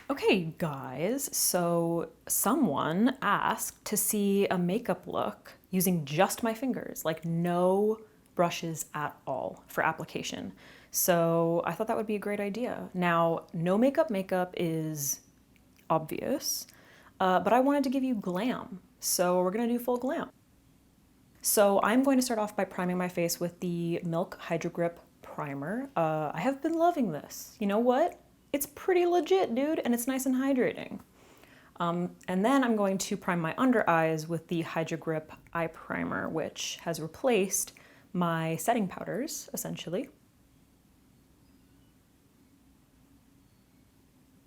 Okay, guys, so someone asked to see a makeup look using just my fingers, like no brushes at all for application. So I thought that would be a great idea. Now, no makeup is obvious, but I wanted to give you glam. So we're gonna do full glam. So I'm going to start off by priming my face with the Milk Hydro Grip Primer. I have been loving this. You know what? It's pretty legit, dude, and it's nice and hydrating. And then I'm going to prime my under eyes with the Hydro Grip Eye Primer, which has replaced my setting powders, essentially.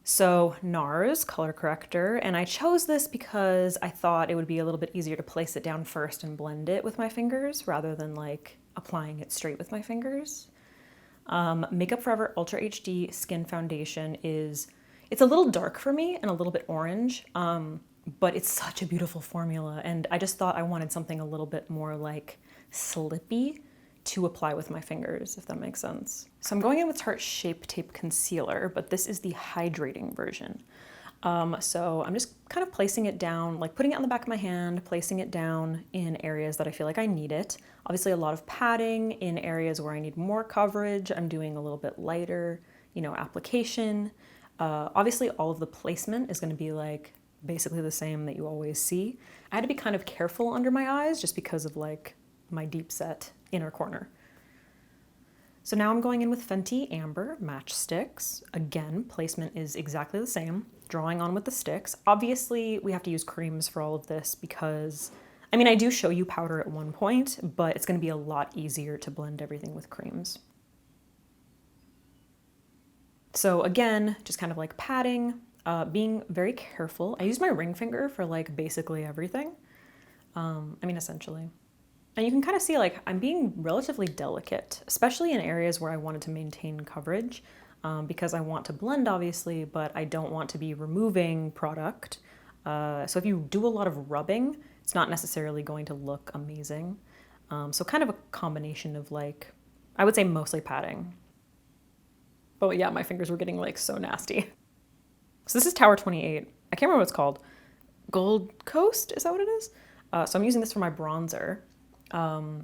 So NARS color corrector, and I chose this because I thought it would be a little bit easier to place it down first and blend it with my fingers rather than like applying it straight with my fingers. Makeup Forever Ultra HD Skin Foundation it's a little dark for me and a little bit orange, but it's such a beautiful formula, and I just thought I wanted something a little bit more like slippy to apply with my fingers, if that makes sense. So I'm going in with Tarte Shape Tape Concealer, but this is the hydrating version. So I'm just kind of placing it down, like putting it on the back of my hand, placing it down in areas that I feel like I need it. Obviously a lot of padding in areas where I need more coverage. I'm doing a little bit lighter, application. Obviously all of the placement is gonna be like basically the same that you always see. I had to be kind of careful under my eyes just because of like my deep set inner corner. So now I'm going in with Fenty Amber Matchsticks. Again, placement is exactly the same, drawing on with the sticks. Obviously, we have to use creams for all of this because, I do show you powder at one point, but it's gonna be a lot easier to blend everything with creams. So again, just kind of like patting, being very careful. I use my ring finger for like basically everything. Essentially. And you can kind of see like I'm being relatively delicate, especially in areas where I wanted to maintain coverage because I want to blend obviously, but I don't want to be removing product. So if you do a lot of rubbing, it's not necessarily going to look amazing. So kind of a combination of like, I would say mostly patting. But yeah, my fingers were getting like so nasty. So this is Tower 28. I can't remember what it's called. Gold Coast, is that what it is? So I'm using this for my bronzer.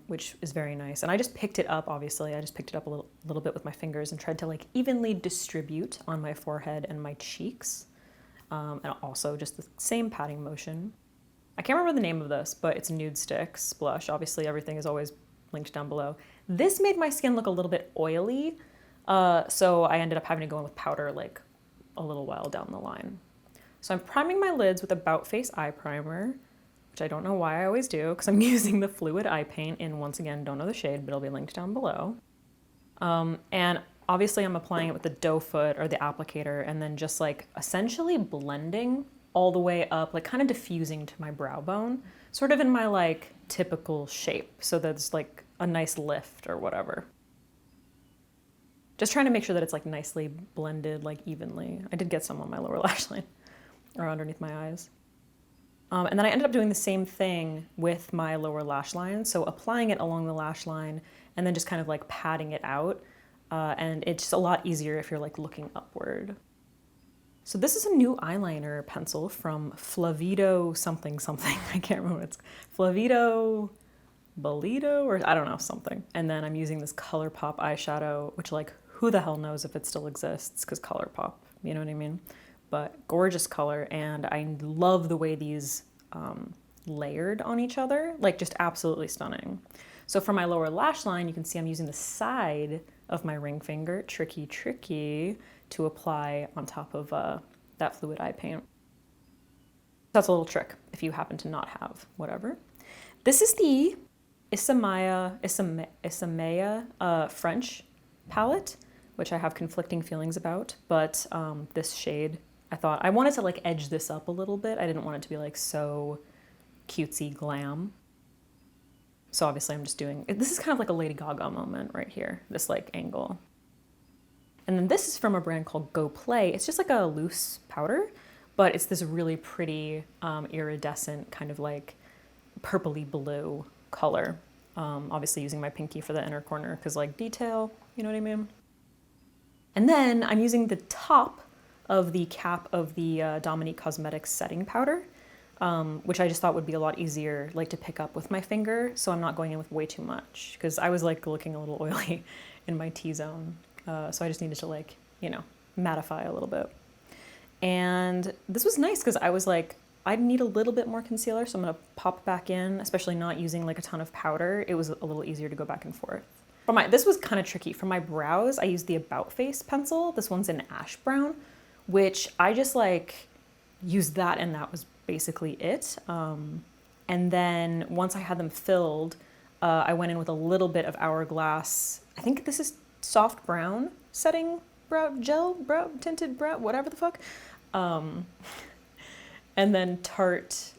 Which is very nice. And I just picked it up, obviously. I just picked it up a little bit with my fingers and tried to like evenly distribute on my forehead and my cheeks. And also just the same patting motion. I can't remember the name of this, but it's Nude Sticks blush. Obviously everything is always linked down below. This made my skin look a little bit oily. So I ended up having to go in with powder like a little while down the line. So I'm priming my lids with About Face Eye Primer, which I don't know why I always do because I'm using the Fluid Eye Paint in, once again, don't know the shade, but it'll be linked down below. And obviously I'm applying it with the doe foot or the applicator and then just like essentially blending all the way up, like kind of diffusing to my brow bone, sort of in my like typical shape. So that's like a nice lift or whatever. Just trying to make sure that it's like nicely blended, like evenly. I did get some on my lower lash line or underneath my eyes. And then I ended up doing the same thing with my lower lash line. So applying it along the lash line and then just kind of like patting it out. And it's just a lot easier if you're like looking upward. So this is a new eyeliner pencil from Flavido something. I can't remember what it's Flavido Bolito or I don't know, something. And then I'm using this ColourPop eyeshadow, which like who the hell knows if it still exists because ColourPop, you know what I mean? But gorgeous color, and I love the way these layered on each other, like just absolutely stunning. So for my lower lash line, you can see I'm using the side of my ring finger, tricky, to apply on top of that Fluid Eye Paint. That's a little trick if you happen to not have whatever. This is the Isamaya French palette, which I have conflicting feelings about, but this shade, I thought I wanted to like edge this up a little bit. I didn't want it to be like so cutesy glam. So obviously I'm just doing, this is kind of like a Lady Gaga moment right here, this like angle. And then this is from a brand called Go Play. It's just like a loose powder, but it's this really pretty iridescent kind of like purpley blue color. Obviously using my pinky for the inner corner because like detail, you know what I mean? And then I'm using the top of the cap of the Dominique Cosmetics setting powder, which I just thought would be a lot easier like to pick up with my finger, so I'm not going in with way too much, because I was like looking a little oily in my T-zone. So I just needed to like, you know, mattify a little bit. And this was nice because I was like, I need a little bit more concealer, so I'm gonna pop back in, especially not using like a ton of powder. It was a little easier to go back and forth. This was kind of tricky. For my brows, I used the About Face pencil. This one's in ash brown, which I just like used that, and that was basically it. And then once I had them filled, I went in with a little bit of Hourglass. I think this is soft brown setting brow gel, brow tinted brow, whatever the fuck. And then Tarte,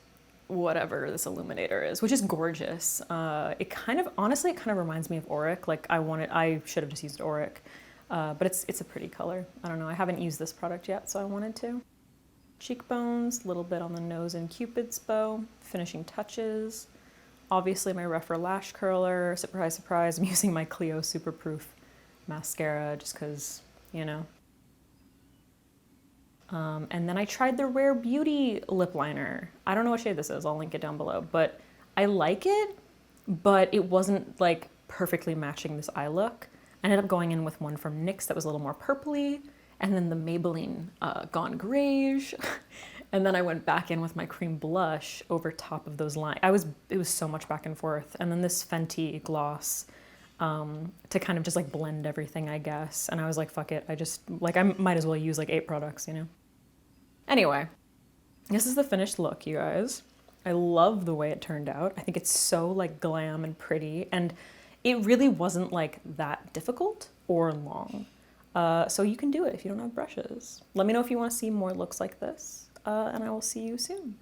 whatever this illuminator is, which is gorgeous. It kind of, honestly, it kind of reminds me of Auric. Like I should have just used Auric, but it's a pretty color. I don't know, I haven't used this product yet, so I wanted to. Cheekbones, a little bit on the nose and Cupid's bow, finishing touches. Obviously my Velour Lash curler, surprise, surprise, I'm using my Clio Superproof mascara just cause, you know. And then I tried the Rare Beauty lip liner. I don't know what shade this is, I'll link it down below, but I like it, but it wasn't like perfectly matching this eye look. I ended up going in with one from NYX that was a little more purpley, and then the Maybelline Gone Greige. And then I went back in with my cream blush over top of those lines. It was so much back and forth. And then this Fenty gloss to kind of just like blend everything, I guess. And I was like, fuck it. I might as well use like 8 products, you know? Anyway, this is the finished look, you guys. I love the way it turned out. I think it's so like glam and pretty, and it really wasn't like that difficult or long. So you can do it if you don't have brushes. Let me know if you want to see more looks like this, and I will see you soon.